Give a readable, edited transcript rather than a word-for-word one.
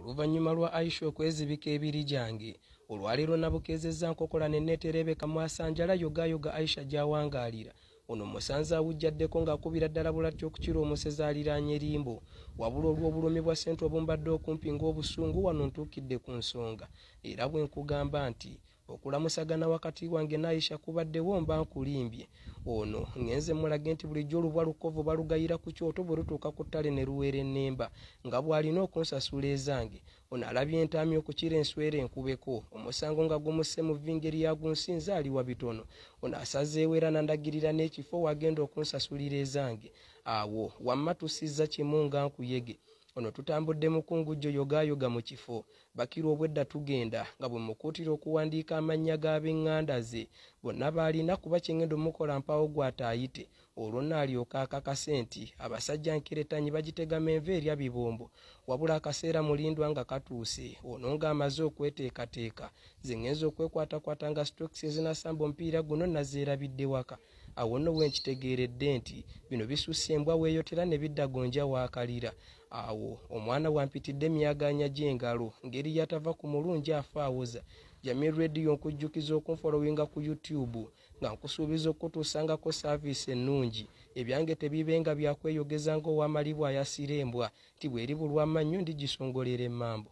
Oluvannyuma lwa Aisha okwezibika ebiri gyange olwaleero nabukezezza nkokola ne neeterebeka Mwasanjala yogayoga Aisha gy'awangaalira ono musanze awujjaddeko ng'akubira ddala bulatyo okukira omusezi aliraanye limbo wabula olw'obulumi bwa ssente obumbadde okumpi ng'obusungu wano ntuukidde ku nsonga era bwe nkugamba nti okulamusagana wakati wange ne Aisha kubaddewo mba nkulimbye ono ngenze mulage nti bulijjo olubwa lukovu balugayira ku kyoto bwe lutuuka ku ttale ne luweera ennemba nga bw'alina okunsasula ezange ono alabye entaamye okukira enswera enkubeko omusango nga gumusse mu vingeri ya gunsinze aliwa bitono ono asazeewo era nandagirira n'ekifo wagenda okunsasulira ezange awo wamma tusizza kimu nga nkuyege ono tutambudde mukungujjo yogayoga mu kifo bakira obwedda tugenda nga bwe mukuutira okuwandiika amannya g'ab'eŋŋanda ze bonna baalina kuba kyengendo mukola mpawo gw'ataayite olwo n'alyoka akakase nti abasajja nkeretanyi bagitegama enva erya bibombo wabula akaseera mulindwa nga katuuse ono ng'amaze okweteekateeka ze ngenza okwekwatakwata nga stokes ezinasamba omupiira guno nazeerabidde waka awo nno bwe nkitegeeredde nti bino bisusse embwa weeyotera ne bidda gonja waakalira awo omwana wampitidde myaganya gy'engalo ngeri yatava ku mulungi afaawoza Jamii Radio nkujjukiza okunfolowinga ku YouTube nga nkusuubiza okutuusangako saaviisi ennungi ebyange tebibenga byakweyogeza ng'owamalibwa ayasira embwa nti bw'eri bulwamannyo ndigisongolera emmambo.